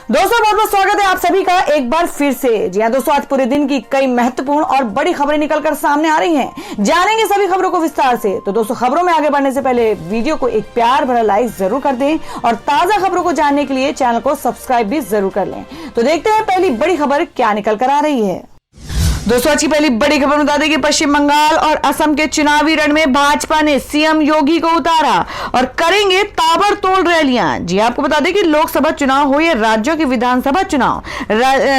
दोस्तों बहुत बहुत स्वागत है आप सभी का एक बार फिर से। जी हाँ दोस्तों, आज पूरे दिन की कई महत्वपूर्ण और बड़ी खबरें निकलकर सामने आ रही हैं। जानेंगे सभी खबरों को विस्तार से। तो दोस्तों खबरों में आगे बढ़ने से पहले वीडियो को एक प्यार भरा लाइक जरूर कर दें और ताजा खबरों को जानने के लिए चैनल को सब्सक्राइब भी जरूर कर लें। तो देखते हैं पहली बड़ी खबर क्या निकल कर आ रही है। दोस्तों आज की पहली बड़ी खबर बता दें कि पश्चिम बंगाल और असम के चुनावी रण में भाजपा ने सीएम योगी को उतारा और करेंगे ताबड़तोड़ रैलियां। जी आपको बता दें कि लोकसभा चुनाव हो या राज्यों के विधानसभा चुनाव,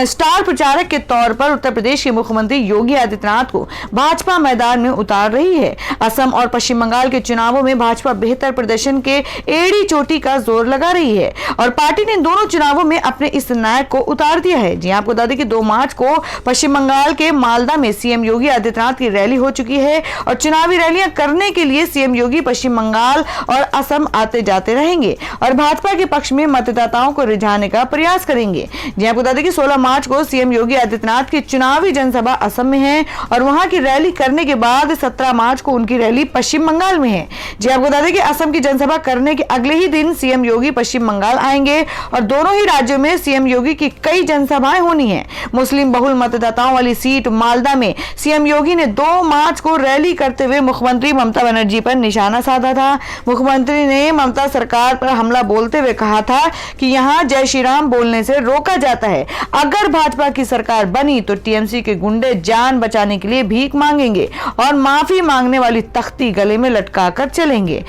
स्टार प्रचारक के तौर पर उत्तर प्रदेश के मुख्यमंत्री योगी आदित्यनाथ को भाजपा मैदान में उतार रही है। असम और पश्चिम बंगाल के चुनावों में भाजपा बेहतर प्रदर्शन के एड़ी चोटी का जोर लगा रही है और पार्टी ने दोनों चुनावों में अपने इस नायक को उतार दिया है। जी आपको बता दें कि 2 मार्च को पश्चिम बंगाल के मालदा में सीएम योगी आदित्यनाथ की रैली हो चुकी है और चुनावी रैलियां करने के लिए सीएम योगी पश्चिम बंगाल और असम आते जाते रहेंगे और भाजपा के पक्ष में मतदाताओं को रिझाने का प्रयास करेंगे। जी आपको बता दें कि 16 मार्च को सीएम योगी आदित्यनाथ की चुनावी जनसभा असम में है और वहां की रैली करने के बाद 17 मार्च को उनकी रैली पश्चिम बंगाल में है। जी आपको बता दें कि असम की जनसभा करने के अगले ही दिन सीएम योगी पश्चिम बंगाल आएंगे और दोनों ही राज्यों में सीएम योगी की कई जनसभाएं होनी है। मुस्लिम बहुल मतदाताओं वाली सीट मालदा में सीएम योगी ने 2 मार्च को रैली करते हुए मुख्यमंत्री ममता बनर्जी पर निशाना साधा था। मुख्यमंत्री ने ममता सरकार पर हमला बोलते हुए कहा था कि यहां जय श्री राम बोलने से रोका जाता है। अगर भाजपा की सरकार बनी तो टीएमसी के गुंडे जान बचाने के लिए भीख मांगेंगे और माफी मांगने वाली तख्ती गले में लटकाकर चलेंगे।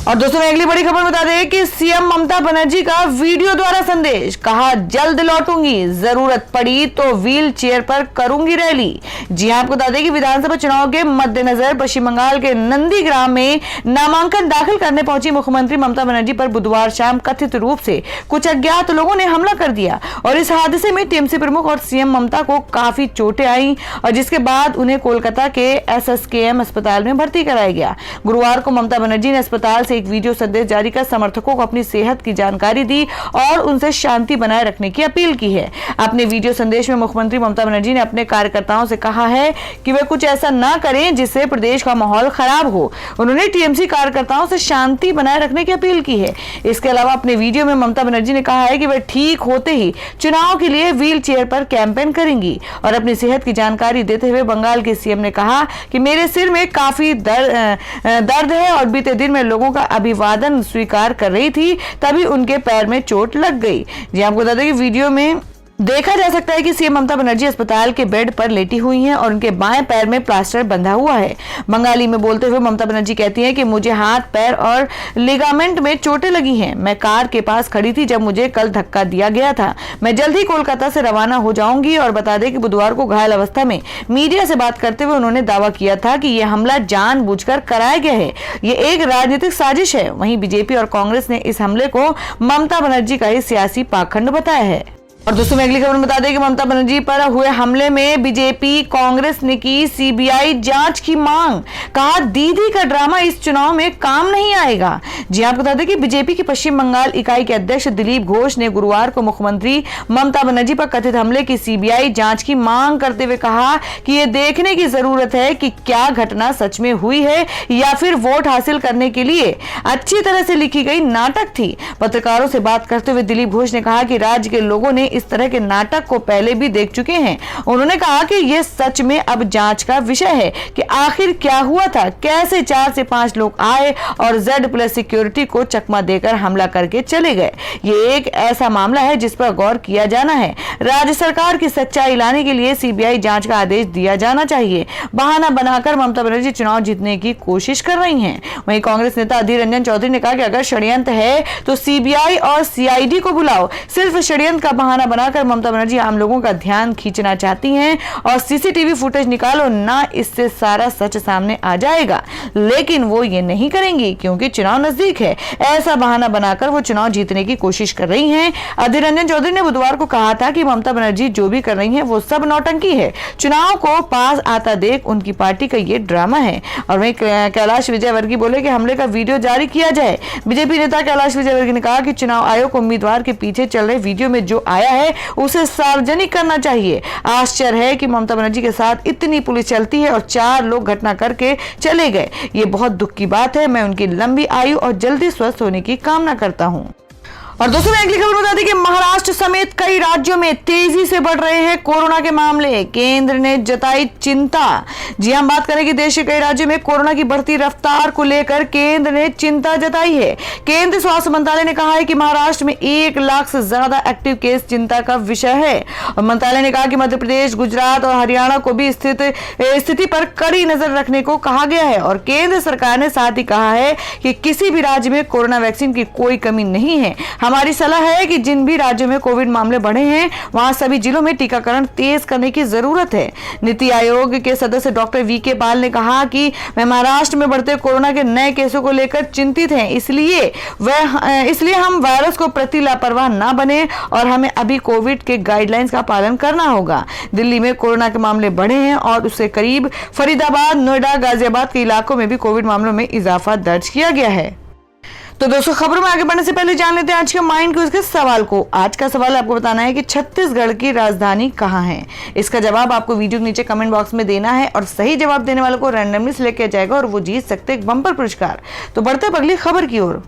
और दोस्तों अगली बड़ी खबर बता दें कि सीएम ममता बनर्जी का वीडियो द्वारा संदेश, कहा जल्द लौटूंगी, जरूरत पड़ी तो व्हील चेयर पर करूंगी रैली। जी हां आपको बता दें कि विधानसभा चुनाव के मद्देनजर पश्चिम बंगाल के नंदीग्राम में नामांकन दाखिल करने पहुंची मुख्यमंत्री ममता बनर्जी पर बुधवार शाम कथित रूप से कुछ अज्ञात लोगों ने हमला कर दिया और इस हादसे में टीएमसी प्रमुख और सीएम ममता को काफी चोटें आई और जिसके बाद उन्हें कोलकाता के एसएसकेएम अस्पताल में भर्ती कराया गया। गुरुवार को ममता बनर्जी ने अस्पताल एक वीडियो संदेश जारी कर समर्थकों को अपनी सेहत की जानकारी दी और उनसे शांति बनाए रखने की अपील की है। अपने वीडियो संदेश में मुख्यमंत्री ममता बनर्जी ने अपने कार्यकर्ताओं से कहा है कि वे कुछ ऐसा ना करें जिससे प्रदेश का माहौल खराब हो। उन्होंने टीएमसी कार्यकर्ताओं से शांति बनाए रखने की अपील की है। इसके अलावा अपने वीडियो में ममता बनर्जी ने कहा है कि वे ठीक होते ही चुनाव के लिए व्हील चेयर पर कैंपेन करेंगी और अपनी सेहत की जानकारी देते हुए बंगाल के सीएम ने कहा कि मेरे सिर में काफी दर्द है और बीते दिन में लोगों का अभिवादन स्वीकार कर रही थी तभी उनके पैर में चोट लग गई। जी आपको बता दें कि वीडियो में देखा जा सकता है कि सीएम ममता बनर्जी अस्पताल के बेड पर लेटी हुई हैं और उनके बाएं पैर में प्लास्टर बंधा हुआ है। बंगाली में बोलते हुए ममता बनर्जी कहती हैं कि मुझे हाथ, पैर और लिगामेंट में चोटें लगी हैं। मैं कार के पास खड़ी थी जब मुझे कल धक्का दिया गया था। मैं जल्द ही कोलकाता से रवाना हो जाऊंगी। और बता दें कि बुधवार को घायल अवस्था में मीडिया से बात करते हुए उन्होंने दावा किया था कि यह हमला जानबूझकर कराया गया है, ये एक राजनीतिक साजिश है। वहीं बीजेपी और कांग्रेस ने इस हमले को ममता बनर्जी का ही सियासी पाखंड बताया है। और दोस्तों मैं अगली खबर बता दें कि ममता बनर्जी पर हुए हमले में बीजेपी कांग्रेस ने की सीबीआई जांच की मांग, कहा दीदी का ड्रामा इस चुनाव में काम नहीं आएगा। जी आपको बता दें कि बीजेपी की पश्चिम बंगाल इकाई के अध्यक्ष दिलीप घोष ने गुरुवार को मुख्यमंत्री ममता बनर्जी पर कथित हमले की सीबीआई जांच की मांग करते हुए कहा कि यह देखने की जरूरत है कि क्या घटना सच में हुई है या फिर वोट हासिल करने के लिए अच्छी तरह से लिखी गई नाटक थी। पत्रकारों से बात करते हुए दिलीप घोष ने कहा कि राज्य के लोगों ने इस तरह के नाटक को पहले भी देख चुके हैं। उन्होंने कहा कि यह सच में अब जांच का विषय है कि आखिर क्या हुआ था, कैसे 4 से 5 लोग आए और Z+ सिक्योरिटी को चकमा देकर हमला करके चले गए। ये एक ऐसा मामला है जिस पर गौर किया जाना है। राज्य सरकार की सच्चाई लाने के लिए सीबीआई जांच का आदेश दिया जाना चाहिए। बहाना बनाकर ममता बनर्जी चुनाव जीतने की कोशिश कर रही हैं। वहीं कांग्रेस नेता अधीर रंजन चौधरी ने कहा कि अगर षड्यंत्र है तो सीबीआई और सीआईडी को बुलाओ। सिर्फ षड्यंत्र का बहाना बनाकर ममता बनर्जी आम लोगों का ध्यान खींचना चाहती हैं और सीसीटीवी फुटेज निकालो ना, इससे सारा सच सामने आ जाएगा। लेकिन वो ये नहीं करेंगी क्योंकि चुनाव नजदीक है। ऐसा बहाना बनाकर वो चुनाव जीतने की कोशिश कर रही हैं। अधीर रंजन चौधरी ने बुधवार को कहा था कि ममता बनर्जी जो भी कर रही हैं वो सब नौटंकी है। चुनाव को पास आता देख उनकी पार्टी का ये ड्रामा है। और वहीं कैलाश विजयवर्गीय बोले कि हमले का वीडियो जारी किया जाए। बीजेपी नेता कैलाश विजयवर्गीय ने कहा कि चुनाव आयोग उम्मीदवार के पीछे चल रहे वीडियो में जो आया है उसे सार्वजनिक करना चाहिए। आश्चर्य है कि ममता बनर्जी के साथ इतनी पुलिस चलती है और 4 लोग घटना करके चले गए। ये बहुत दुख की बात है। मैं उनकी लंबी आयु और जल्दी स्वस्थ होने की कामना करता हूं। और दोस्तों मैं अगली खबर बता दें कि महाराष्ट्र समेत कई राज्यों में तेजी से बढ़ रहे हैं कोरोना के मामले, केंद्र ने जताई चिंता। जी हम बात करें कि देश के कई राज्यों में कोरोना की बढ़ती रफ्तार को लेकर केंद्र ने चिंता जताई है। केंद्रीय स्वास्थ्य मंत्रालय ने कहा है कि महाराष्ट्र में 1 लाख से ज्यादा एक्टिव केस चिंता का विषय है। और मंत्रालय ने कहा कि मध्य प्रदेश, गुजरात और हरियाणा को भी स्थिति पर कड़ी नजर रखने को कहा गया है। और केंद्र सरकार ने साथ ही कहा है कि किसी भी राज्य में कोरोना वैक्सीन की कोई कमी नहीं है। हमारी सलाह है कि जिन भी राज्यों में कोविड मामले बढ़े हैं वहां सभी जिलों में टीकाकरण तेज करने की जरूरत है। नीति आयोग के सदस्य डॉक्टर वीके पॉल ने कहा कि वे महाराष्ट्र में बढ़ते कोरोना के नए केसों को लेकर चिंतित हैं, इसलिए हम वायरस को प्रति लापरवाह ना बने और हमें अभी कोविड के गाइडलाइंस का पालन करना होगा। दिल्ली में कोरोना के मामले बढ़े हैं और उससे करीब फरीदाबाद, नोएडा, गाजियाबाद के इलाकों में भी कोविड मामलों में इजाफा दर्ज किया गया है। तो दोस्तों, खबरों में आगे बढ़ने से पहले जान लेते हैं आज के माइंड क्विज के सवाल को। आज का सवाल आपको बताना है कि छत्तीसगढ़ की राजधानी कहाँ है। इसका जवाब आपको वीडियो के नीचे कमेंट बॉक्स में देना है और सही जवाब देने वालों को रैंडमली सिलेक्ट किया जाएगा और वो जीत सकते हैं एक बम्पर पुरस्कार। तो बढ़ते हैं अगली खबर की ओर।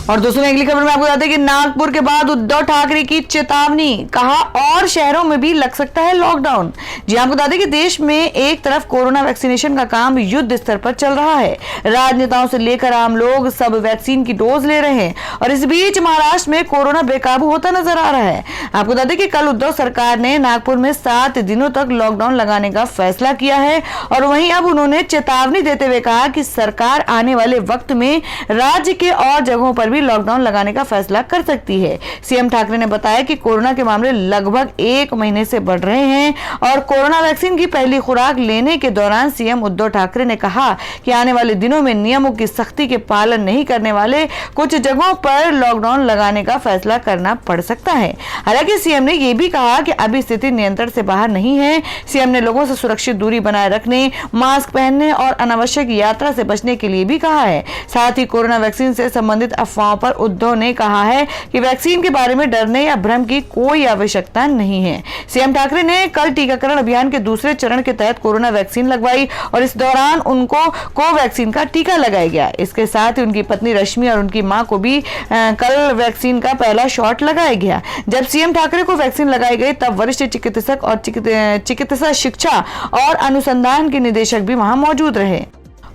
और दोस्तों, अगली खबर में आपको बता दें कि नागपुर के बाद उद्धव ठाकरे की चेतावनी, कहा और शहरों में भी लग सकता है लॉकडाउन। जी आपको बता दें कि देश में एक तरफ कोरोना वैक्सीनेशन का काम युद्ध स्तर पर चल रहा है। राजनेताओं से लेकर आम लोग सब वैक्सीन की डोज ले रहे हैं और इस बीच महाराष्ट्र में कोरोना बेकाबू होता नजर आ रहा है। आपको बता दें कि कल उद्धव सरकार ने नागपुर में 7 दिनों तक लॉकडाउन लगाने का फैसला किया है और वहीं अब उन्होंने चेतावनी देते हुए कहा कि सरकार आने वाले वक्त में राज्य के और जगहों पर भी लॉकडाउन लगाने का फैसला कर सकती है। सीएम ठाकरे ने बताया कि कोरोना के मामले लगभग 1 महीने से बढ़ रहे हैं और कोरोना वैक्सीन की पहली खुराक लेने के दौरान सीएम उद्धव ठाकरे ने कहा कि आने वाले दिनों में नियमों की सख्ती के पालन नहीं करने वाले कुछ जगहों पर लॉकडाउन लगाने का फैसला करना पड़ सकता है। हालांकि सीएम ने यह भी कहा कि अभी स्थिति नियंत्रण से बाहर नहीं है। सीएम ने लोगों से सुरक्षित दूरी बनाए रखने, मास्क पहनने और अनावश्यक यात्रा से बचने के लिए भी कहा है। साथ ही कोरोना वैक्सीन से संबंधित अफवाहों पर उद्धव ने कहा है कि वैक्सीन के बारे में डरने या भ्रम की कोई आवश्यकता नहीं है। सीएम ठाकरे ने कल टीकाकरण अभियान के दूसरे चरण के तहत कोरोना वैक्सीन लगवाई और इस दौरान उनको कोवैक्सीन का टीका लगाया गया। इसके साथ ही उनकी पत्नी रश्मि और उनकी मां को भी कल वैक्सीन का पहला शॉट लगाया गया। जब सीएम ठाकरे को वैक्सीन लगाई गई तब वरिष्ठ चिकित्सक और चिकित्सा शिक्षा और अनुसंधान के निदेशक भी वहां मौजूद रहे।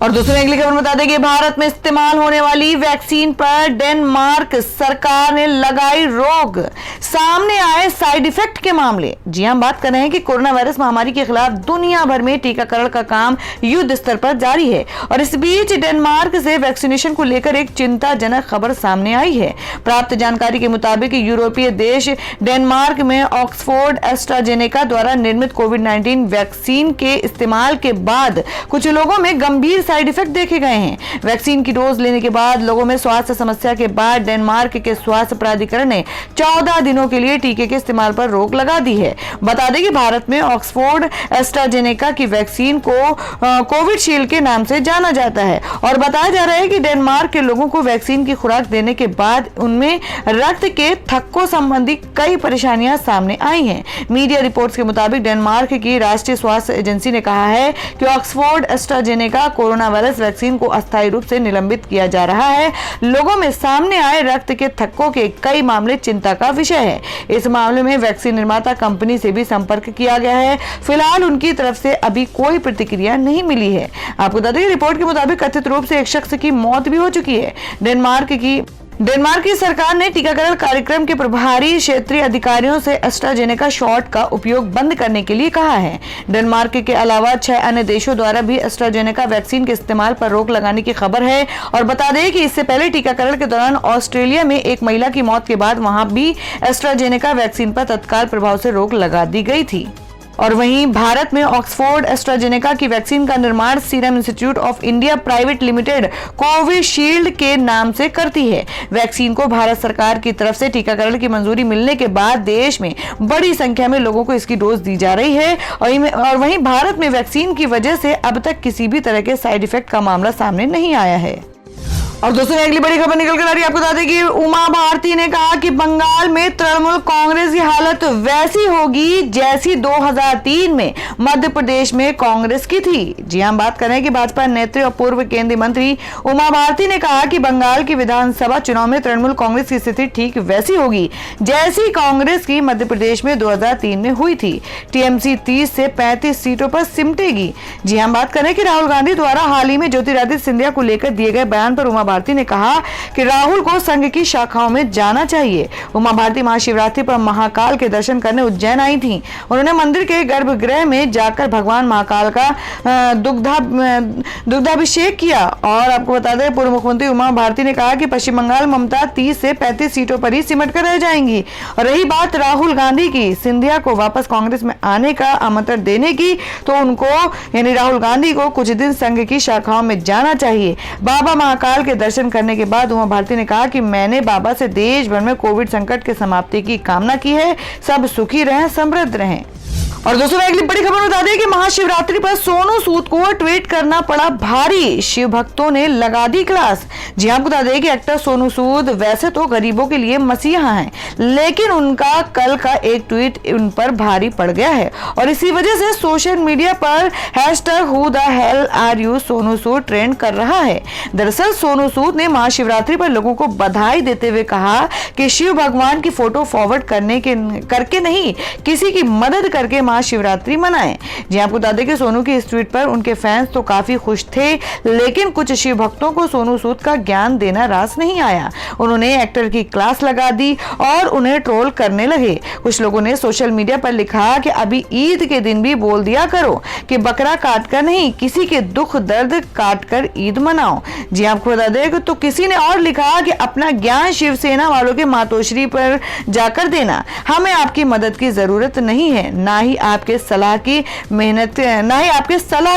और दूसरी अगली खबर बता दें कि भारत में इस्तेमाल होने वाली वैक्सीन पर डेनमार्क सरकार ने लगाई रोक, सामने आए साइड इफेक्ट के मामले। जी हम बात कर रहे हैं कि कोरोना वायरस महामारी के खिलाफ दुनिया भर में टीकाकरण का काम युद्ध स्तर पर जारी है और इस बीच डेनमार्क से वैक्सीनेशन को लेकर एक चिंताजनक खबर सामने आई है। प्राप्त जानकारी के मुताबिक यूरोपीय देश डेनमार्क में ऑक्सफोर्ड एस्ट्राजेनेका द्वारा निर्मित कोविड-19 वैक्सीन के इस्तेमाल के बाद कुछ लोगों में गंभीर साइड इफेक्ट देखे गए हैं। वैक्सीन की डोज लेने के बाद लोगों में स्वास्थ्य समस्या के बाद डेनमार्क के स्वास्थ्य प्राधिकरण ने 14 दिनों के लिए टीके के इस्तेमाल पर रोक लगा दी है। बता दें कि भारत में ऑक्सफोर्ड एस्ट्राजेनेका की वैक्सीन को कोविशील्ड के नाम से जाना जाता है और बताया जा रहा है कि डेनमार्क के लोगों को वैक्सीन की खुराक देने के बाद उनमें रक्त के थक्कों संबंधी कई परेशानियां सामने आई हैं। मीडिया रिपोर्ट्स के मुताबिक डेनमार्क की राष्ट्रीय स्वास्थ्य एजेंसी ने कहा है कि Oxford AstraZeneca corona virus vaccine को अस्थायी रूप से निलंबित किया जा रहा है। लोगों में सामने आए रक्त के थक्कों के कई मामले चिंता का विषय है। इस मामले में वैक्सीन निर्माता कंपनी से भी संपर्क किया गया है। फिलहाल उनकी तरफ से अभी कोई प्रतिक्रिया नहीं मिली है। आपको बता दें रिपोर्ट के मुताबिक कथित रूप से एक शख्स की मौत भी हो चुकी है। डेनमार्क की सरकार ने टीकाकरण कार्यक्रम के प्रभारी क्षेत्रीय अधिकारियों से एस्ट्राजेनेका शॉट का उपयोग बंद करने के लिए कहा है। डेनमार्क के अलावा 6 अन्य देशों द्वारा भी एस्ट्राजेनेका वैक्सीन के इस्तेमाल पर रोक लगाने की खबर है और बता दें कि इससे पहले टीकाकरण के दौरान ऑस्ट्रेलिया में एक महिला की मौत के बाद वहां भी एस्ट्राजेनेका वैक्सीन पर तत्काल प्रभाव से रोक लगा दी गई थी। और वहीं भारत में ऑक्सफोर्ड एस्ट्राजेनेका की वैक्सीन का निर्माण serum institute of India private limited Covishield के नाम से करती है। वैक्सीन को भारत सरकार की तरफ से टीकाकरण की मंजूरी मिलने के बाद देश में बड़ी संख्या में लोगों को इसकी डोज दी जा रही है और वहीं भारत में वैक्सीन की वजह से अब तक किसी भी तरह के साइड इफेक्ट का मामला सामने नहीं आया है। और दोस्तों अगली बड़ी खबर निकल कर आ रही है। आपको बता दें कि उमा भारती ने कहा कि बंगाल में तृणमूल कांग्रेस की हालत वैसी होगी जैसी 2003 में मध्य प्रदेश में कांग्रेस की थी। जी हम बात कर रहे हैं कि भाजपा नेत्री और पूर्व केंद्रीय मंत्री उमा भारती ने कहा कि बंगाल की विधानसभा चुनाव में तृणमूल कांग्रेस की स्थिति ठीक वैसी होगी जैसी कांग्रेस की मध्य प्रदेश में 2003 में हुई थी। टीएमसी 30 से 35 सीटों पर सिमटेगी। जी हम बात कर रहे हैं कि राहुल गांधी द्वारा हाल ही में ज्योतिरादित्य सिंधिया को लेकर दिए गए बयान पर उमा भारती ने कहा कि राहुल को संघ की शाखाओं में जाना चाहिए। उमा भारती महाशिवरात्रि पर महाकाल के दर्शन करने उज्जैन आई थीं। उन्होंने मंदिर के गर्भगृह में जाकर भगवान महाकाल का दुग्धाभिषेक किया। और आपको बता दें पूर्व मुख्यमंत्री उमा भारती ने कहा कि पश्चिम बंगाल ममता 30 से 35 सीटों पर ही सिमट कर रह जाएंगी। और रही बात राहुल गांधी की सिंधिया को वापस कांग्रेस में आने का आमंत्रण देने की, तो उनको यानी राहुल गांधी को कुछ दिन संघ की शाखाओं में जाना चाहिए। बाबा महाकाल के दर्शन करने के बाद उमा भारती ने कहा कि मैंने बाबा से देश भर में कोविड संकट के समाप्ति की कामना की है। सब सुखी रहें, समृद्ध रहें। और दोस्तों अगली बड़ी खबर बता दें कि महाशिवरात्रि पर सोनू सूद को ट्वीट करना पड़ा भारी। शिव भक्तों ने लगा दी क्लास। जी आपको बता दें कि एक्टर सोनू सूद वैसे तो गरीबों के लिए मसीहा हैं, लेकिन उनका कल का एक ट्वीट उन पर भारी पड़ गया है और इसी वजह से सोशल मीडिया पर #Who the hell are you Sonu Sood trend कर रहा है। दरअसल सोनू सूद ने महाशिवरात्रि पर लोगों को बधाई देते हुए कहा कि शिव भगवान की फोटो फॉरवर्ड करके नहीं, किसी की मदद करके महाशिवरात्रि मनाएं। जी आपको बता दें कि सोनू के इस ट्वीट पर उनके फैंस तो काफी खुश थे, लेकिन कुछ शिव भक्तों को सोनू सूद का ज्ञान देना रास नहीं आया। उन्होंने एक्टर की क्लास लगा दी और उन्हें ट्रोल करने लगे। कुछ लोगों ने सोशल मीडिया पर लिखा कि अभी ईद के दिन भी बोल दिया करो कि बकरा काट कर नहीं, किसी के दुख दर्द काट कर ईद मनाओ। जी आपको बता दें तो किसी ने और लिखा कि अपना ज्ञान शिवसेना वालों के मातोश्री पर जाकर देना, हमें आपकी मदद की जरूरत नहीं है, ना ही आपके सलाह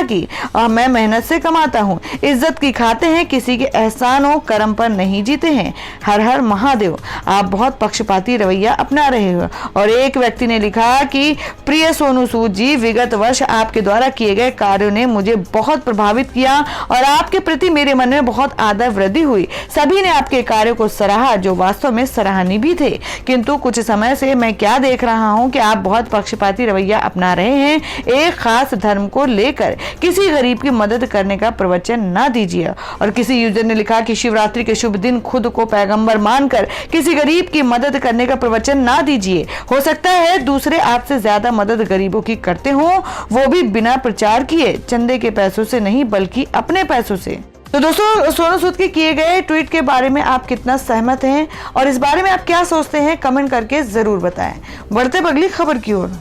की मैं मेहनत से कमाता हूँ, इज्जत की खाते हैं, किसी के एहसान हो कर्म पर नहीं जीते हैं। हर हर महादेव। आप बहुत पक्षपाती रवैया अपना रहे हो। और एक व्यक्ति ने लिखा कि प्रिय सोनू सूद जी, विगत वर्ष आपके द्वारा किए गए कार्यों ने मुझे बहुत प्रभावित किया और आपके प्रति मेरे मन में बहुत आदर वृद्धि हुई। सभी ने आपके कार्यों को सराहा जो वास्तव में सराहनीय भी थे, किंतु कुछ समय से मैं क्या देख रहा हूँ कि आप बहुत पक्षपाती रवैया अपना रहे हैं। एक खास धर्म को लेकर किसी गरीब की मदद करने का प्रवचन ना दीजिए। और किसी यूजर ने लिखा कि शिवरात्रि के शुभ दिन खुद को पैगंबर मानकर किसी गरीब की मदद करने का प्रवचन ना दीजिए। हो सकता है दूसरे आपसे ज्यादा मदद गरीबों की करते हो, वो भी बिना प्रचार किए, चंदे के पैसों से नहीं बल्कि अपने पैसों से। तो दोस्तों सोनू सूद के किए गए ट्वीट के बारे में आप कितना सहमत हैं और इस बारे में आप क्या सोचते हैं, कमेंट करके जरूर बताएं। बढ़ते अगली खबर की ओर।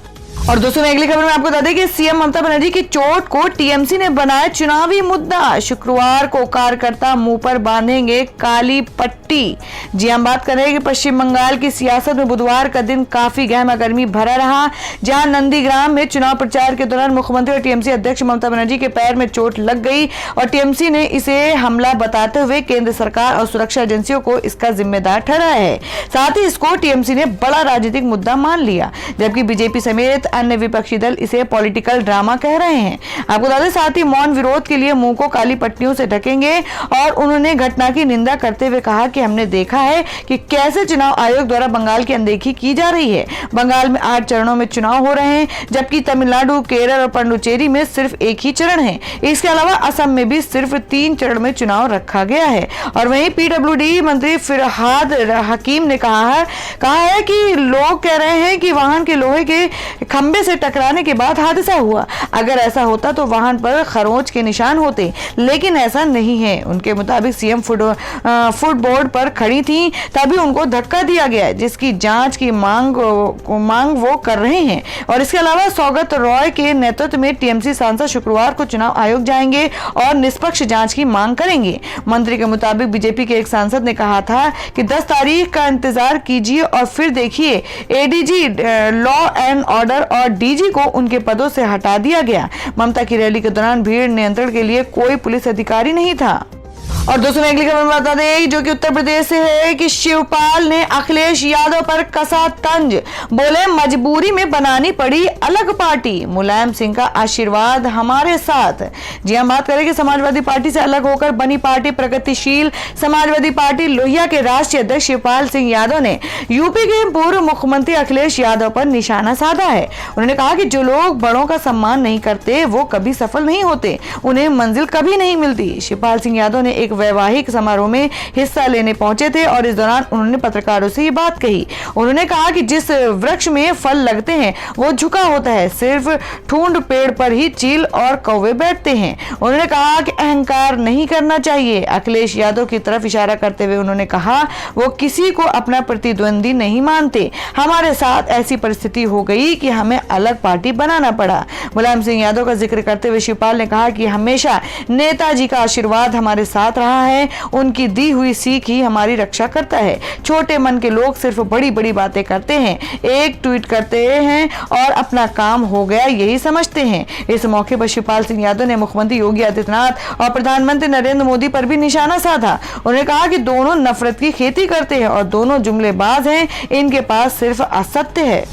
और दोस्तों अगली खबर में आपको बता दें कि सीएम ममता बनर्जी की चोट को टीएमसी ने बनाया चुनावी मुद्दा। शुक्रवार को कार्यकर्ता मुंह पर बांधेंगे काली पट्टी। जी हम बात कर रहे हैं कि पश्चिम बंगाल की सियासत में बुधवार का दिन काफी गहमा गर्मी भरा रहा, जहां नंदीग्राम में चुनाव प्रचार के दौरान मुख्यमंत्री और टीएमसी अध्यक्ष ममता बनर्जी के पैर में चोट लग गई और टीएमसी ने इसे हमला बताते हुए केंद्र सरकार और सुरक्षा एजेंसियों को इसका जिम्मेदार ठहराया है। साथ ही इसको टीएमसी ने बड़ा राजनीतिक मुद्दा मान लिया, जबकि बीजेपी समेत अन्य विपक्षी दल इसे पॉलिटिकल ड्रामा कह रहे हैं। आपको बता दें साथ ही मौन विरोध के लिए मुंह को काली पट्टियों से ढकेंगे और उन्होंने घटना की निंदा करते हुए कहा कि हमने देखा है कि कैसे चुनाव आयोग द्वारा बंगाल की अनदेखी की जा रही है। बंगाल में 8 चरणों में चुनाव हो रहे हैं, जबकि तमिलनाडु, केरल और पुडुचेरी में सिर्फ एक ही चरण है। इसके अलावा असम में भी सिर्फ 3 चरण में चुनाव रखा गया है। और वहीं पीडब्ल्यूडी मंत्री फिरहाद हकीम ने कहा है कि लोग कह रहे हैं कि वाहन के लोहे के खंबे से टकराने के बाद हादसा हुआ। अगर ऐसा होता तो वाहन पर खरोंच के निशान होते, लेकिन ऐसा नहीं है। उनके मुताबिक सीएम फुटबोर्ड पर खड़ी थी, तभी उनको धक्का दिया गया, जिसकी जांच की मांग वो कर रहे हैं। और इसके अलावा सौगत रॉय के नेतृत्व में टीएमसी सांसद शुक्रवार को चुनाव आयोग जाएंगे और निष्पक्ष जांच की मांग करेंगे। मंत्री के मुताबिक बीजेपी के एक सांसद ने कहा था कि 10 तारीख का इंतजार कीजिए और फिर देखिए। एडीजी लॉ एंड ऑर्डर और डीजी को उनके पदों से हटा दिया गया। ममता की रैली के दौरान भीड़ नियंत्रण के लिए कोई पुलिस अधिकारी नहीं था। और दोस्तों अगली खबर में बता दें जो कि उत्तर प्रदेश से है कि शिवपाल ने अखिलेश यादव पर कसा तंज, बोले मजबूरी में बनानी पड़ी अलग पार्टी, मुलायम सिंह का आशीर्वाद हमारे साथ। जी हम बात करें कि समाजवादी पार्टी से अलग होकर बनी पार्टी प्रगतिशील समाजवादी पार्टी लोहिया के राष्ट्रीय अध्यक्ष शिवपाल सिंह यादव ने यूपी के पूर्व मुख्यमंत्री अखिलेश यादव पर निशाना साधा है। उन्होंने कहा कि जो लोग बड़ों का सम्मान नहीं करते वो कभी सफल नहीं होते, उन्हें मंजिल कभी नहीं मिलती। शिवपाल सिंह यादव ने एक वैवाहिक समारोह में हिस्सा लेने पहुंचे थे और इस दौरान उन्होंने पत्रकारों से ये बात कही। उन्होंने कहा कि जिस वृक्ष में फल लगते हैं वो झुका होता है, सिर्फ ठूंठ पेड़ पर ही चील और कौवे बैठते हैं। उन्होंने कहा कि अहंकार नहीं करना चाहिए। अखिलेश यादव की तरफ इशारा करते हुए उन्होंने कहा वो किसी को अपना प्रतिद्वंदी नहीं मानते, हमारे साथ ऐसी परिस्थिति हो गई कि हमें अलग पार्टी बनाना पड़ा। मुलायम सिंह यादव का जिक्र करते हुए शिवपाल ने कहा कि हमेशा नेताजी का आशीर्वाद हमारे साथ रहा है, उनकी दी हुई सीख ही हमारी रक्षा करता है। छोटे मन के लोग सिर्फ बड़ी बड़ी बातें करते हैं, एक ट्वीट करते हैं और अपना काम हो गया यही समझते हैं। इस मौके पर शिवपाल सिंह यादव ने मुख्यमंत्री योगी आदित्यनाथ और प्रधानमंत्री नरेंद्र मोदी पर भी निशाना साधा। उन्होंने कहा कि दोनों नफरत की खेती करते हैं और दोनों जुमलेबाज हैं, इनके पास सिर्फ असत्य है।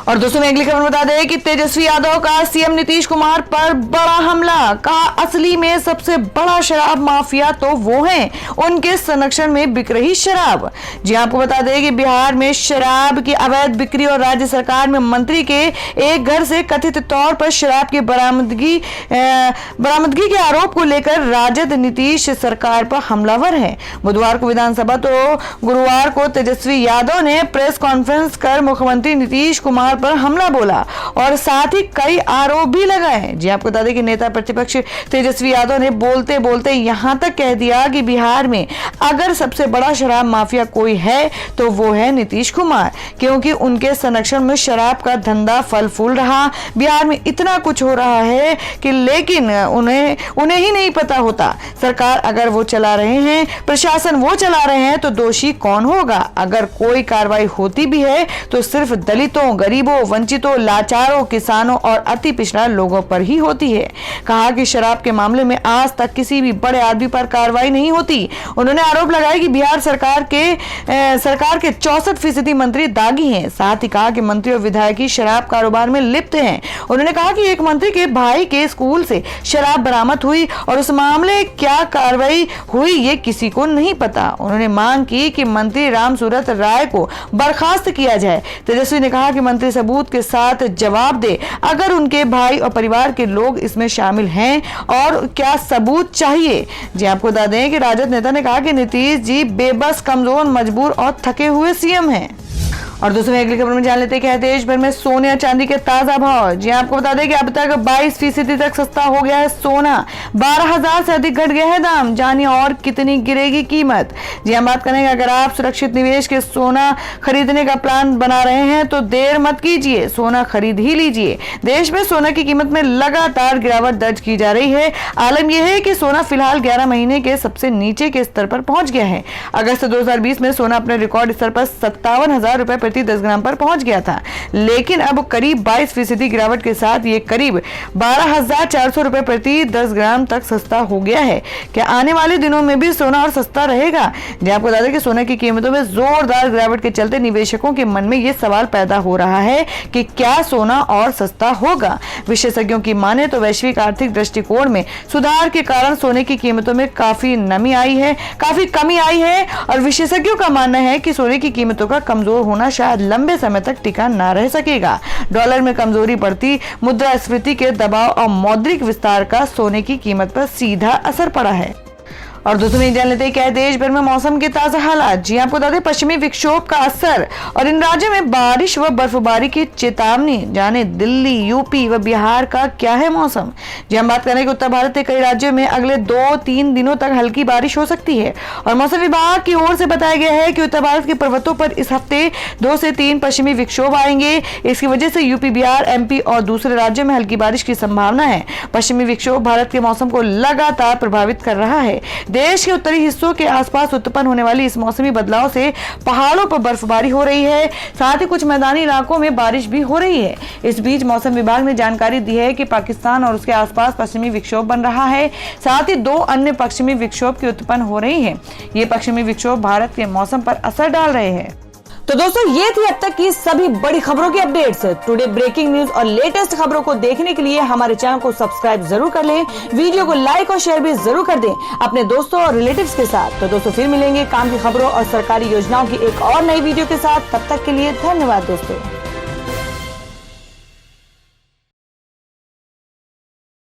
और दोस्तों मैं अगली खबर बता दें कि तेजस्वी यादव का सीएम नीतीश कुमार पर बड़ा हमला, कहा असली में सबसे बड़ा शराब माफिया तो वो हैं, उनके संरक्षण में बिक रही शराब। जी आपको बता दें कि बिहार में शराब की अवैध बिक्री और राज्य सरकार में मंत्री के एक घर से कथित तौर पर शराब की बरामदगी के आरोप को लेकर राजद नीतीश सरकार पर हमलावर है। बुधवार को विधानसभा तो गुरुवार को तेजस्वी यादव ने प्रेस कॉन्फ्रेंस कर मुख्यमंत्री नीतीश कुमार पर हमला बोला और साथ ही कई आरोप भी लगाए। जी आपको बता दें कि नेता प्रतिपक्ष तेजस्वी यादव ने बोलते बोलते यहां तक कह दिया कि बिहार में अगर सबसे बड़ा शराब माफिया कोई है तो वो है नीतीश कुमार, क्योंकि उनके संरक्षण में शराब का धंधा फल फूल रहा। बिहार में इतना कुछ हो रहा है कि लेकिन उन्हें ही नहीं पता होता। सरकार अगर वो चला रहे हैं, प्रशासन वो चला रहे हैं तो दोषी कौन होगा? अगर कोई कार्रवाई होती भी है तो सिर्फ दलितों, गरीबों, वंचितों, लाचारों, किसानों और अति पिछड़ा लोगों पर ही होती है। कहा कि शराब के मामले में आज तक किसी भी बड़े आदमी पर कार्रवाई नहीं होती। उन्होंने आरोप लगाया कि बिहार सरकार के 64% मंत्री दागी हैं। साथ ही कहा कि मंत्री और विधायक ही शराब कारोबार में लिप्त हैं। उन्होंने कहा कि एक मंत्री के भाई के स्कूल से शराब बरामद हुई और उस मामले क्या कार्रवाई हुई ये किसी को नहीं पता। उन्होंने मांग की कि मंत्री रामसूरत राय को बर्खास्त किया जाए। तेजस्वी ने कहा कि मंत्री सबूत के साथ जवाब दे अगर उनके भाई और परिवार के लोग इसमें शामिल हैं और क्या सबूत चाहिए। जी आपको बता दें कि राजद नेता ने कहा कि नीतीश जी बेबस, कमजोर, मजबूर और थके हुए सीएम हैं। और दोस्तों अगली खबर में जान लेते हैं कि देश भर में सोने और चांदी के ताजा भाव। जी आपको बता दें कि अब तक 22% तक सस्ता हो गया है सोना, 12,000 से अधिक घट गया है दाम। जानिए और कितनी गिरेगी कीमत। जी हम बात करेंगे, अगर आप सुरक्षित निवेश के सोना खरीदने का प्लान बना रहे हैं तो देर मत कीजिए, सोना खरीद ही लीजिए। देश में सोना की कीमत में लगातार गिरावट दर्ज की जा रही है। आलम यह है कि सोना फिलहाल 11 महीने के सबसे नीचे के स्तर पर पहुंच गया है। अगस्त 2020 में सोना अपने रिकॉर्ड स्तर पर 57,000 रुपए प्रति 10 ग्राम पर पहुंच गया था, लेकिन अब करीब 22% गिरावट के साथ ये करीब 12,400 रुपए प्रति 10 ग्राम तक सस्ता हो गया है। क्या आने वाले दिनों में भी सोना और सस्ता रहेगा? जी आपको बता दें कि सोने की कीमतों में जोरदार गिरावट के चलते निवेशकों के मन में ये सवाल पैदा हो रहा है कि क्या सोना और सस्ता होगा। विशेषज्ञों की माने तो वैश्विक आर्थिक दृष्टिकोण में सुधार के कारण सोने की कीमतों में काफी कमी आई है और विशेषज्ञों का मानना है कि सोने की कीमतों का कमजोर होना शायद लंबे समय तक टिका न रह सकेगा। डॉलर में कमजोरी, बढ़ती मुद्रास्फीति के दबाव और मौद्रिक विस्तार का सोने की कीमत पर सीधा असर पड़ा है। और दोस्तों में जान लेते हैं क्या देश भर में मौसम के ताजा हालात। जी आपको बता दें पश्चिमी विक्षोभ का असर और इन राज्यों में बारिश व बर्फबारी की चेतावनी। जाने दिल्ली, यूपी व बिहार का क्या है मौसम। जी हम बात करें कि उत्तर भारत के कई राज्यों में अगले 2-3 दिनों तक हल्की बारिश हो सकती है और मौसम विभाग की ओर से बताया गया है कि उत्तर भारत के पर्वतों पर इस हफ्ते 2 से 3 पश्चिमी विक्षोभ आएंगे। इसकी वजह से यूपी, बिहार, एमपी और दूसरे राज्यों में हल्की बारिश की संभावना है। पश्चिमी विक्षोभ भारत के मौसम को लगातार प्रभावित कर रहा है। देश के उत्तरी हिस्सों के आसपास उत्पन्न होने वाली इस मौसमी बदलाव से पहाड़ों पर बर्फबारी हो रही है, साथ ही कुछ मैदानी इलाकों में बारिश भी हो रही है। इस बीच मौसम विभाग ने जानकारी दी है कि पाकिस्तान और उसके आसपास पश्चिमी विक्षोभ बन रहा है, साथ ही 2 अन्य पश्चिमी विक्षोभ की उत्पन्न हो रही है। ये पश्चिमी विक्षोभ भारत के मौसम पर असर डाल रहे हैं। तो दोस्तों, ये थी अब तक की सभी बड़ी खबरों की अपडेट्स। टुडे ब्रेकिंग न्यूज और लेटेस्ट खबरों को देखने के लिए हमारे चैनल को सब्सक्राइब जरूर कर लें, वीडियो को लाइक और शेयर भी जरूर कर दें अपने दोस्तों और रिलेटिव्स के साथ। तो दोस्तों, फिर मिलेंगे काम की खबरों और सरकारी योजनाओं की एक और नई वीडियो के साथ। तब तक के लिए धन्यवाद दोस्तों।